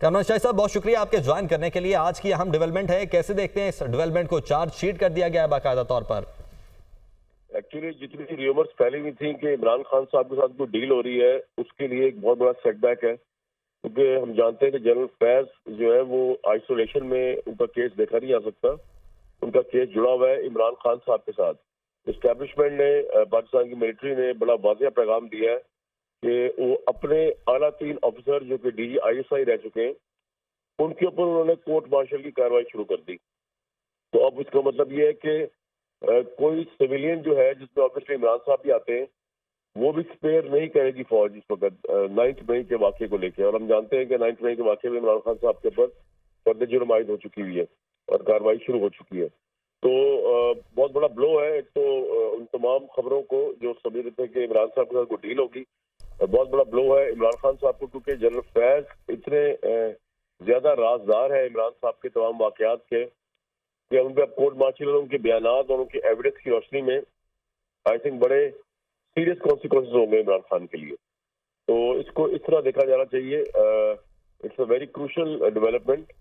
कामरान शाही साहब, बहुत शुक्रिया आपके ज्वाइन करने के लिए। आज की अहम डेवलपमेंट है, कैसे देखते हैं इस डेवलपमेंट को? चार्जशीट कर दिया गया है बाकायदा तौर पर। एक्चुअली जितनी र्यूमर्स फैली हुई थी कि इमरान खान साहब के साथ कोई डील हो रही है, उसके लिए एक बहुत बड़ा सेटबैक है, क्योंकि हम जानते हैं कि जनरल फैज जो है वो आइसोलेशन में, उनका केस देखा नहीं जा सकता। उनका केस जुड़ा हुआ है इमरान खान साहब के साथ। इस्टेब्लिशमेंट ने, पाकिस्तान की मिलिट्री ने बड़ा वाज़ेह पैगाम दिया है कि वो अपने आला 3 ऑफिसर जो कि DGISI रह चुके हैं, उनके ऊपर उन्होंने कोर्ट मार्शल की कार्रवाई शुरू कर दी। तो अब इसका मतलब ये है कि कोई सिविलियन जो है, जिसमें ऑब्वियसली इमरान साहब भी आते हैं, वो भी स्पेयर नहीं करेगी फौज इस वक्त 9 मई के वाक़े को लेकर। और हम जानते हैं कि 9 मई के वाक़े में इमरान खान साहब के ऊपर फर्द जुर्म आयद हो चुकी हुई है और कार्रवाई शुरू हो चुकी है। तो बहुत बड़ा ब्लो है। एक तो उन तमाम खबरों को जो समझ रहे थे कि इमरान साहब के साथ कोई डील होगी, बहुत बड़ा ब्लो है इमरान खान साहब को, क्योंकि जनरल फैज इतने ज्यादा राजदार है इमरान साहब के तमाम वाकयात के कि उन पर अब कोर्ट मार्शल और उनके बयानात और उनके एविडेंस की रोशनी में आई थिंक बड़े सीरियस कॉन्सिक्वेंसेस होंगे इमरान खान के लिए। तो इसको इस तरह देखा जाना चाहिए। It's a very crucial development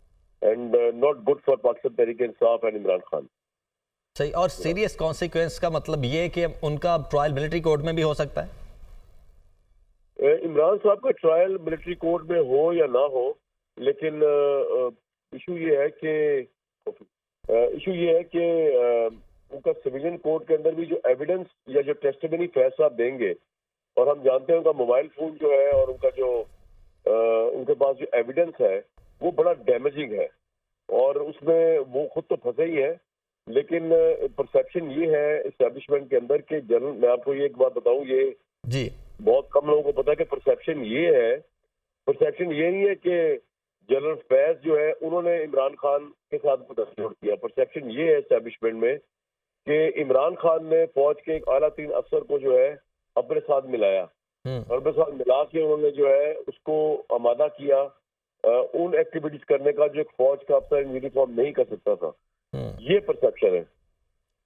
and not good for Pakistan Tehreek Insaf and Imran Khan. सही। और सीरियस कॉन्सिक्वेंस का मतलब ये कि उनका ट्रायल मिलिट्री कोर्ट में भी हो सकता है? इमरान साहब का ट्रायल मिलिट्री कोर्ट में हो या ना हो, लेकिन इशू ये है कि उनका सिविलियन कोर्ट के अंदर भी जो एविडेंस या जो टेस्टिमनी फैज साहब देंगे, और हम जानते हैं उनका मोबाइल फोन जो है और उनका जो उनके पास जो एविडेंस है वो बड़ा डैमेजिंग है, और उसमें वो खुद तो फंसे ही है। लेकिन परसेप्शन ये है इस्टेब्लिशमेंट के अंदर कि जनरल, मैं आपको ये एक बात बताऊं, ये जी बहुत कम लोगों को पता है कि परसेप्शन ये नहीं है कि जनरल फैज जो है उन्होंने इमरान खान के साथ गठजोड़ किया। परसेप्शन ये है इस्टेब्लिशमेंट में कि इमरान खान ने फौज के एक आला 3 अफसर को जो है अपने साथ मिलाया, और अपने साथ मिला के उन्होंने जो है उसको आमादा किया उन एक्टिविटीज करने का जो एक फौज का अफसर इन यूनिफॉर्म नहीं कर सकता था। ये परसेप्शन है।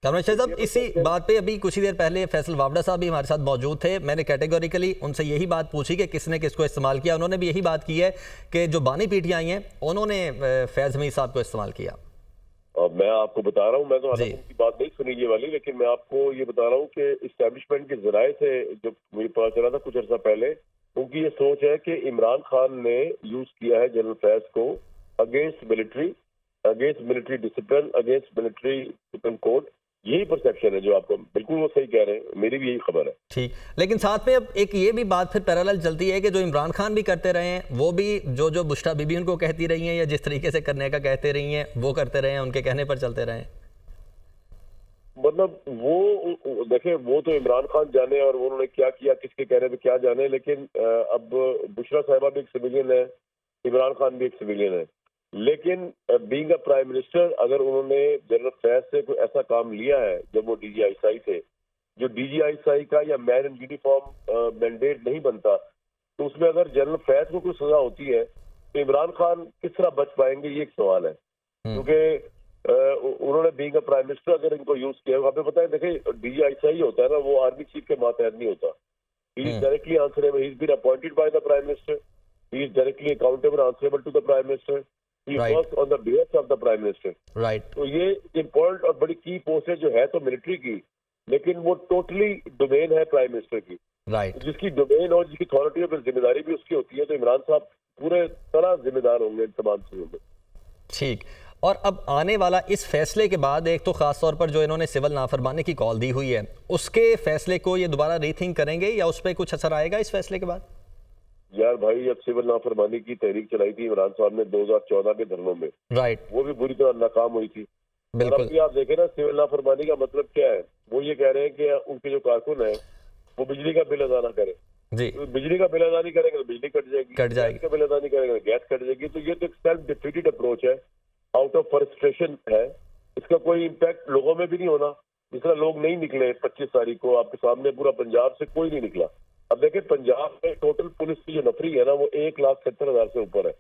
कामरान शाह साहब, इसी बात पे अभी कुछ ही देर पहले फैसल वावड़ा साहब भी हमारे साथ मौजूद थे। मैंने कैटेगोरिकली उनसे यही बात पूछी कि किसने किसको इस्तेमाल किया। उन्होंने भी यही बात की है कि जो बानी पीटियां आई हैं उन्होंने फैज हमीद साहब को इस्तेमाल किया। और मैं आपको बता रहा हूँ, मैं तो उनकी बात नहीं सुनी ये वाली, लेकिन मैं आपको ये बता रहा हूँ कि इस्टेब्लिशमेंट के जराये से जो मुझे पता चला था कुछ अर्सा पहले, उनकी ये सोच है कि इमरान खान ने यूज किया है जनरल फैज को against military discipline, against military supreme court. यही परसेप्शन है जो आपको, बिल्कुल वो सही कह रहे हैं, मेरी भी यही खबर है। ठीक, लेकिन साथ में अब एक ये भी बात फिर पैरेलल चलती है कि जो इमरान खान भी करते रहे हैं, वो भी जो बुशरा बीबी उनको कहती रही हैं या जिस तरीके से करने का कहते रही हैं वो करते रहे हैं, उनके कहने पर चलते रहे हैं। मतलब वो देखें, वो तो इमरान खान जाने और उन्होंने क्या किया, किसके कहने पे क्या जाने, लेकिन अब बुशरा साहिबा भी एक सिविलियन है, इमरान खान भी एक सिविलियन है। लेकिन बीइंग अ प्राइम मिनिस्टर, अगर उन्होंने जनरल फैज से कोई ऐसा काम लिया है जब वो DGISI थे, जो DGISI का या मैन इन यूनिफॉर्म मैंडेट नहीं बनता, तो उसमें अगर जनरल फैज को कोई सजा होती है तो इमरान खान किस तरह बच पाएंगे, ये एक सवाल है। क्योंकि उन्होंने बीइंग अ प्राइम मिनिस्टर अगर इनको यूज किया, आपको पता है, देखिए DGISI होता है ना, वो आर्मी चीफ के मातहत नहीं होता। He is directly answerable, he is been appointed by the prime minister, he is directly accountable answerable to the prime minister, he works on the behest of the prime minister. Right. तो ये important और बड़ी की post है जो है तो military की, लेकिन वो टोटली डोमेन है प्राइम मिनिस्टर की। राइट। तो जिसकी डोमेन और जिसकी अथॉरिटी और जिम्मेदारी भी उसकी होती है, तो इमरान साहब पूरे तरह जिम्मेदार होंगे इन तमाम चीजों में। ठीक। और अब आने वाला इस फैसले के बाद एक तो खास तौर पर जो इन्होंने सिविल नाफरमानी की कॉल दी हुई है, उसके फैसले को ये दोबारा रीथिंक करेंगे या उस पर कुछ असर आएगा इस फैसले के बाद? यार भाई, जब सिविल नाफरमानी की तहरीक चलाई थी इमरान साहब ने 2014 के धरनों में, राइट, वो भी बुरी तरह नाकाम हुई थी। बिल्कुल। अब आप देखें ना, सिविल नाफरमानी का मतलब क्या है, वो ये कह रहे हैं कि उनके जो कारकुन है वो बिजली का बिल अदा ना करें। जी, तो बिजली का बिल अदा नहीं करेंगे तो बिजली कट जाएगी, गैस का बिल अदा नहीं करेंगे तो गैस कट जाएगी। तो ये तो एक सेल्फ डिफीटेड अप्रोच है, आउट ऑफ फ्रस्ट्रेशन है। इसका कोई इम्पैक्ट लोगों में भी नहीं होना। जिस तरह लोग नहीं निकले 25 तारीख को, आपके सामने पूरा पंजाब से कोई नहीं निकला। अब देखिए, पंजाब में टोटल पुलिस की जो नफरी है ना, वो 1,70,000 से ऊपर है।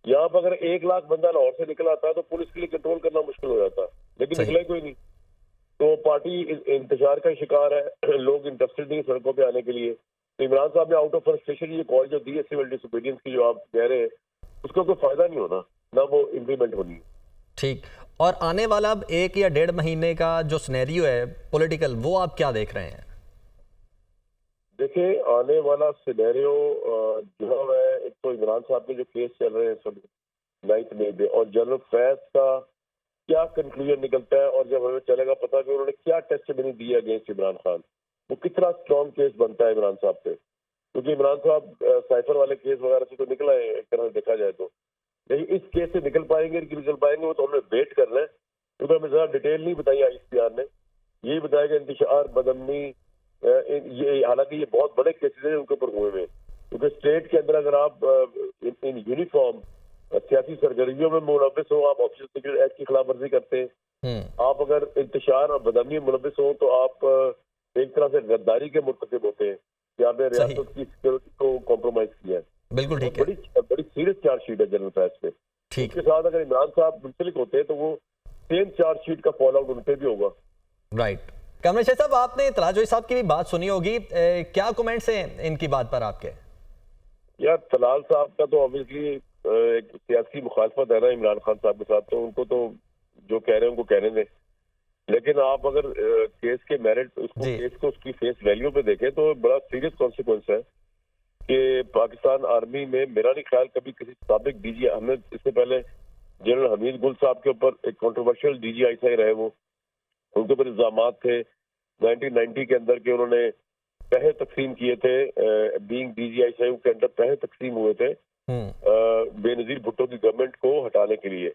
यहाँ पर अगर 1 लाख बंदा लाहौर से निकला आता है तो पुलिस के लिए कंट्रोल करना मुश्किल हो जाता, लेकिन निकला ही कोई नहीं। तो पार्टी इंतजार का शिकार है, लोग इंटरेस्टेड नहीं सड़कों पे आने के लिए। तो इमरान साहब ने आउट ऑफ फ्रस्ट्रेशन ये कॉल जो दी है सिविल डिसोबीडियंस की, जो आप कह रहे हैं, उसका कोई फायदा नहीं होना, ना वो इम्प्लीमेंट होनी है। ठीक। और आने वाला अब 1 या 1.5 महीने का जो सिनेरियो है पॉलिटिकल, वो आप क्या देख रहे हैं? देखिए, आने वाला सिनेरियो जो है, एक तो इमरान साहब के जो केस चल रहे हैं सब 9 मई पे, और जनरल फैज का क्या कंक्लूजन निकलता है, और जब हमें चलेगा पता कि उन्होंने क्या टेस्टिमनी दी है अगेंस्ट इमरान खान, वो कितना स्ट्रॉन्ग केस बनता है इमरान साहब पे। क्योंकि इमरान साहब साइफर वाले केस वगैरह से तो निकला है एक तरह से देखा जाए तो, लेकिन इस केस से निकल पाएंगे कि निकल पाएंगे वो तो हमने वेट करना है। क्योंकि हमें ज़्यादा डिटेल नहीं बताई ICR ने, यही बताया कि इंतशार, बदअमनी, ये हालांकि ये बहुत बड़े केसेस हैं उनके ऊपर हुए हुए, क्योंकि स्टेट के अंदर अगर आप इन यूनिफॉर्म सियासी सरगर्मियों में मुलविस हो, आप ऑफिशियल सीक्रेट एक्ट की खिलाफ वर्जी करते हैं, आप अगर इंतशार और बदअमनी में मुलविस हो तो आप एक तरह से गद्दारी के मुर्तकिब होते हैं कि आपने सही। रियासत की सिक्योरिटी को कॉम्प्रोमाइज किया है। बिल्कुल ठीक है। बड़ी बड़ी सीरियस चार्जशीट है जनरल फैज पे। ठीक। उसके साथ अगर इमरान साहब मुंसलिक होते हैं तो वो सेम चार्जशीट का फॉल आउट उन पे भी होगा। राइट। कमलेश साहब, आपने तलाजोई साहब की भी बात सुनी होगी, क्या कमेंट्स हैं इनकी बात पर आपके? यार, तलाल साहब का तो ऑब्वियसली एक सियासी मुखालफत है ना इमरान खान साहब के साथ, तो उनको तो जो कह रहे हैं उनको कहने दें। लेकिन आप अगर केस के मेरिट, उसको जी। केस को उसकी फेस वैल्यू पे देखें तो बड़ा सीरियस कॉन्सिक्वेंस है कि पाकिस्तान आर्मी में मेरा नहीं ख्याल कभी किसी साबिक DG, हमने इससे पहले जनरल हमीद गुल साहब के ऊपर एक कंट्रोवर्शियल DGI रहे, वो उनके ऊपर इल्जाम थे 1990 के अंदर के उन्होंने पैसे तकसीम किए थे, बीइंग DGI के अंदर पैसे तकसीम हुए थे बेनजीर भुट्टो की गवर्नमेंट को हटाने के लिए।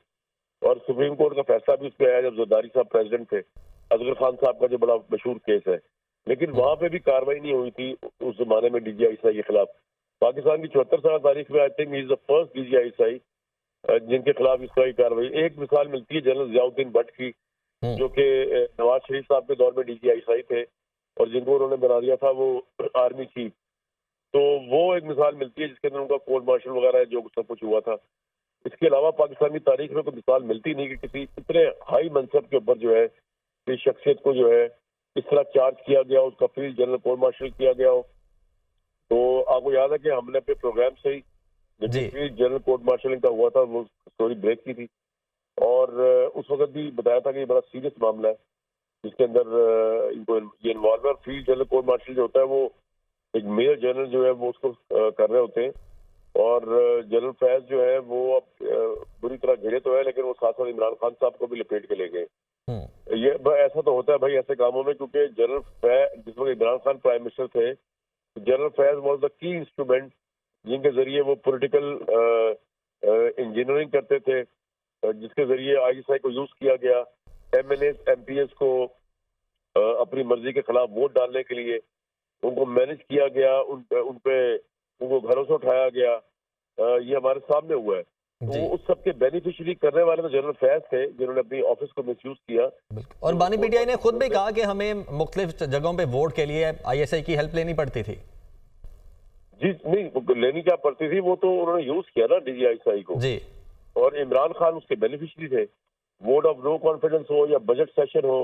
और सुप्रीम कोर्ट का फैसला भी उस पर आया जब जरदारी साहब प्रेसिडेंट थे, असगर खान साहब का जो बड़ा मशहूर केस है, लेकिन वहां पे भी कार्रवाई नहीं हुई थी उस जमाने में DGI के खिलाफ। पाकिस्तान की 74 साल तारीख में I think is the first DGI जिनके खिलाफ इस तरह की कार्रवाई। एक मिसाल मिलती है जनरल जियाउद्दीन भट्ट की, जो कि नवाज शरीफ साहब के दौर में DGI थे और जिनको उन्होंने बना दिया था वो आर्मी चीफ। तो वो एक मिसाल मिलती है जिसके अंदर उनका कोर्ट मार्शल वगैरह जो सब कुछ हुआ था। इसके अलावा पाकिस्तानी तारीख में कोई मिसाल मिलती नहीं कि किसी इतने हाई मनसब के ऊपर जो है किसी शख्सियत को जो है इस तरह चार्ज किया गया, उसका फील्ड जनरल कोर्ट मार्शल किया गया हो। तो आपको याद है कि हमने अपने प्रोग्राम से ही जी। फील्ड जनरल कोर्ट मार्शलिंग का हुआ था वो स्टोरी ब्रेक की थी, और उस वक्त भी बताया था कि ये बड़ा सीरियस मामला है जिसके अंदर इनको ये इन्वॉल्व है। फील्ड जनरल कोर्ट मार्शल जो होता है वो एक मेजर जनरल जो है वो उसको कर रहे होते हैं, और जनरल फैज जो है वो अब बुरी तरह घिरे तो है, लेकिन वो साथ साथ इमरान खान साहब को भी लपेट के ले गए। ये ऐसा तो होता है भाई ऐसे कामों में, क्योंकि जनरल फैज जिस वक्त इमरान खान प्राइम मिनिस्टर थे, general Faiz was the key instrument जिनके जरिए वो पॉलिटिकल इंजीनियरिंग करते थे, जिसके जरिए ISI को यूज किया गया MLAs MPs को अपनी मर्जी के खिलाफ वोट डालने के लिए, उनको मैनेज किया गया, उनको घरों से उठाया गया। ये हमारे सामने हुआ है। तो वो उस सब के बेनिफिशियरी करने वाले तो जनरल फैज थे जिन्होंने अपनी ऑफिस को मिसयूज किया। और बानी PTI ने खुद भी कहा कि हमें मुख्तलिफ जगहों पे वोट के लिए ISI की हेल्प लेनी पड़ती थी। जी नहीं, लेनी क्या पड़ती थी, वो तो उन्होंने यूज किया ना DGI को जी। और इमरान खान उसके बेनिफिशियरी थे। वोट ऑफ नो कॉन्फिडेंस हो या बजट सेशन हो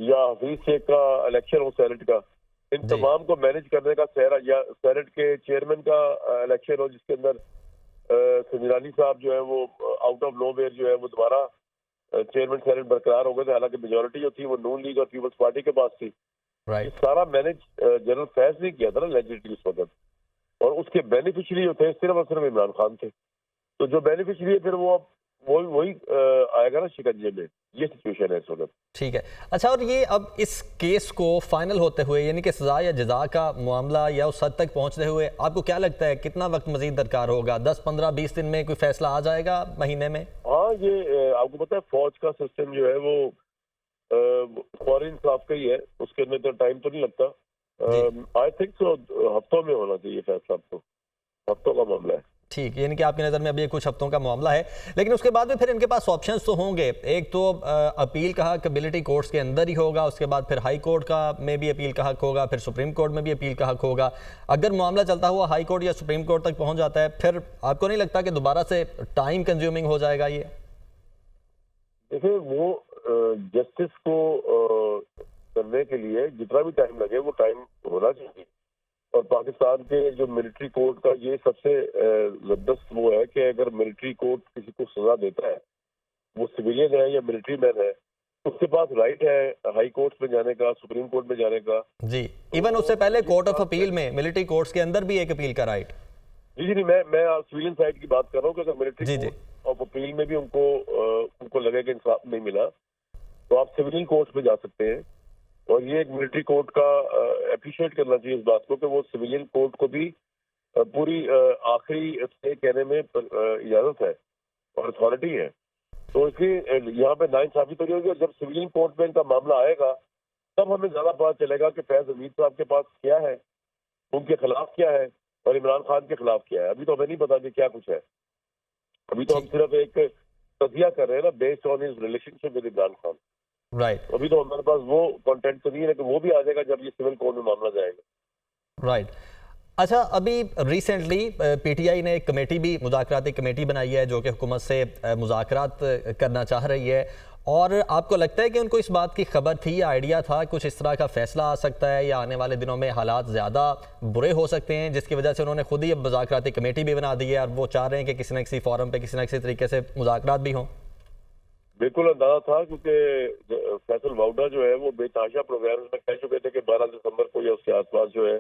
या हफीज शेख का इलेक्शन हो सेनेट का, इन तमाम को मैनेज करने का सहरा, या सेनेट के चेयरमैन का इलेक्शन हो जिसके अंदर समीरानी साहब जो है वो आउट ऑफ नोवेयर जो है वो दोबारा चेयरमैन सेनेट बरकरार हो गए थे, हालांकि मेजोरिटी जो थी वो नून लीग और पीपल्स पार्टी के पास थी। ये सारा मैनेज जनरल फैज ने किया था ना लेजिस्लेटिव उस वक्त, और उसके बेनिफिशियरी जो थे सिर्फ और सिर्फ इमरान खान थे। तो जो बेनिफिशियरी है फिर वो अब वही आएगा ना शिकंजे में। ये सिचुएशन है इस वक्त। ठीक है। अच्छा, और ये अब इस केस को फाइनल होते हुए यानी कि सजा या जजा का मामला या उस हद तक पहुंचते हुए आपको क्या लगता है कितना वक्त मजीद दरकार होगा? 10, 15, 20 दिन में कोई फैसला आ जाएगा, महीने में? हाँ, ये आपको पता है फौज का सिस्टम जो है वो फौरी इंसाफ का ही है, उसके अंदर तो टाइम तो नहीं लगता। आई थिंक सो हफ्तों में होना चाहिए फैसला, तो हफ्तों का मामला है। ठीक, यानी कि आपकी नज़र में अभी ये कुछ हफ्तों का मामला है, लेकिन उसके बाद में फिर इनके पास ऑप्शंस तो होंगे। एक तो अपील का हक एबिलिटी कोर्ट्स के अंदर ही होगा, उसके बाद फिर हाई कोर्ट का में भी अपील का हक होगा, फिर सुप्रीम कोर्ट में भी अपील का हक होगा। अगर मामला चलता हुआ हाई कोर्ट या सुप्रीम कोर्ट तक पहुंच जाता है, फिर आपको नहीं लगता कि दोबारा से टाइम कंज्यूमिंग हो जाएगा ये? देखिए, वो जस्टिस को करने के लिए जितना भी टाइम लगे वो टाइम होना चाहिए। और पाकिस्तान के जो मिलिट्री कोर्ट का ये सबसे जबरदस्त वो है कि अगर मिलिट्री कोर्ट किसी को सजा देता है, वो सिविलियन है या मिलिट्री मैन है, उसके पास राइट है हाई कोर्ट में जाने का, सुप्रीम कोर्ट में जाने का। जी, इवन उससे पहले कोर्ट ऑफ अपील में, मिलिट्री कोर्ट्स के अंदर भी एक अपील का राइट। जी नहीं, मैं सिविलियन साइड की बात कर रहा हूँ कि अगर मिलिट्री कोर्ट ऑफ अपील में भी उनको लगे कि इंसाफ नहीं मिला, तो आप सिविलियन कोर्ट में जा सकते हैं। और ये एक मिलिट्री कोर्ट का अप्रिशिएट करना चाहिए इस बात को कि वो सिविलियन कोर्ट को भी पूरी आखिरी से कहने में इजाजत है और अथॉरिटी है। तो इसलिए यहाँ पे नाइंसाफी तो नहीं होगी, और जब सिविलियन कोर्ट में इनका मामला आएगा तब हमें ज्यादा पता चलेगा कि फैज हमीद साहब के पास क्या है, उनके खिलाफ क्या है और इमरान खान के खिलाफ क्या है। अभी तो हमें नहीं पता कि क्या कुछ है। अभी तो हम सिर्फ एक तजिया कर रहे हैं ना, based on his relationship with Imran Khan. Right. अभी तो हमारे पास वो कंटेंट तो नहीं है, लेकिन वो भी आ जाएगा जब ये सिविल कोर्ट में मामला जाएगा। राइट। अच्छा, अभी रिसेंटली पीटीआई ने एक कमेटी भी, मुज़ाकराती कमेटी बनाई है जो कि हुकूमत से मुज़ाकरात करना चाह रही है, और आपको लगता है कि उनको इस बात की खबर थी या आइडिया था कुछ इस तरह का फैसला आ सकता है या आने वाले दिनों में हालात ज़्यादा बुरे हो सकते हैं, जिसकी वजह से उन्होंने खुद ही अब मुज़ाकराती कमेटी भी बना दी है और वो चाह रहे हैं कि किसी न किसी फोरम पे किसी न किसी तरीके से मुज़ाकरात भी हों? बिल्कुल अंदाजा था, क्योंकि फैसल वाउडा जो है वो बेतहाशा प्रोग्राम में कह चुके थे कि 12 दिसंबर को या उसके आसपास जो है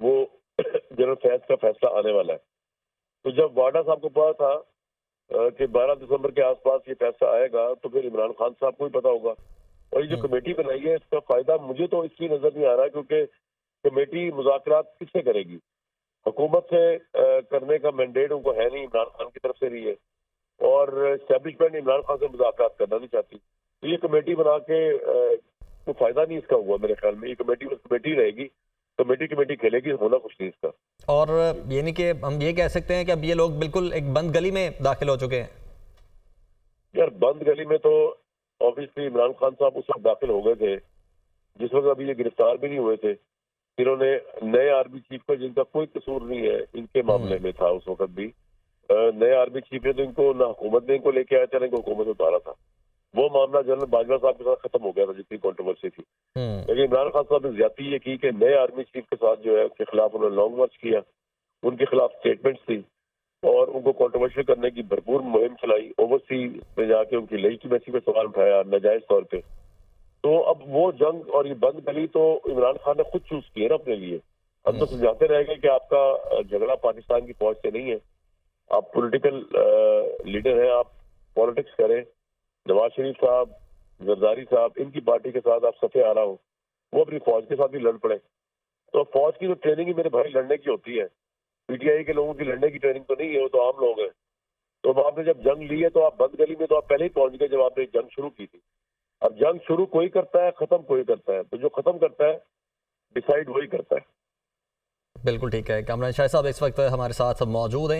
वो जनरल फैज का फैसला आने वाला है। तो जब वाडा साहब को पता था कि 12 दिसंबर के आसपास ये फैसला आएगा, तो फिर इमरान खान साहब को भी पता होगा। और ये जो कमेटी बनाई है इसका फायदा मुझे तो इसलिए नजर नहीं आ रहा, क्योंकि कमेटी मुज़ाकरात किससे करेगी? हुकूमत से करने का मैंडेट उनको है नहीं, इमरान खान की तरफ से नहीं है, और एस्टेब्लिशमेंट इमरान खान से मुज़ाकरात करना नहीं चाहती। तो ये कमेटी बना के कोई फायदा नहीं इसका हुआ मेरे ख्याल में। ये कमेटी बस कमेटी रहेगी, कमेटी खेलेगी, होना कुछ नहीं इसका। और यानी कि हम ये कह सकते हैं कि अब ये लोग बिल्कुल एक बंद गली में दाखिल हो चुके हैं। यार बंद गली में तो ऑब्वियसली इमरान खान साहब उस वक्त दाखिल हो गए थे जिस वक्त अभी ये गिरफ्तार भी नहीं हुए थे। इन्होंने नए आर्मी चीफ का, जिनका कोई कसूर नहीं है इनके मामले में था उस वक्त भी, नए आर्मी चीफ ने तो इनको ना हुकूमत ने इनको लेके आया था, ना इनको हुकूमत ने उतारा था। वो मामला जनरल बाजवा साहब के साथ खत्म हो गया था जितनी कंट्रोवर्सी थी। लेकिन इमरान खान साहब ने ज्यादती ये की कि नए आर्मी चीफ के साथ जो है उनके खिलाफ उन्होंने लॉन्ग मार्च किया, उनके खिलाफ स्टेटमेंट्स थी और उनको कंट्रोवर्शियल करने की भरपूर मुहिम चलाई। ओवरसी में जाके उनकी लेजिटिमेसी पे सवाल उठाया नाजायज तौर पे। तो अब वो जंग और ये बंद गली तो इमरान खान ने खुद चूज की है ना अपने लिए। हम तो समझाते रह गए कि आपका झगड़ा पाकिस्तान की फौज से नहीं है, आप पॉलिटिकल लीडर हैं, आप पॉलिटिक्स करें। नवाज शरीफ साहब, जरदारी साहब, इनकी पार्टी के साथ आप सफे आ रहा हो, वो अपनी फौज के साथ भी लड़ पड़े। तो फौज की तो ट्रेनिंग ही मेरे भाई लड़ने की होती है, पीटीआई के लोगों की लड़ने की ट्रेनिंग तो नहीं है, वो तो आम लोग हैं। तो अब आपने जब जंग ली है तो आप बंद गली में तो आप पहले ही पहुंच गए जब आपने जंग शुरू की थी। अब जंग शुरू कोई करता है, खत्म कोई करता है, तो जो खत्म करता है डिसाइड वही करता है। बिल्कुल ठीक है। कामरान शाह साहब इस वक्त हमारे साथ मौजूद हैं।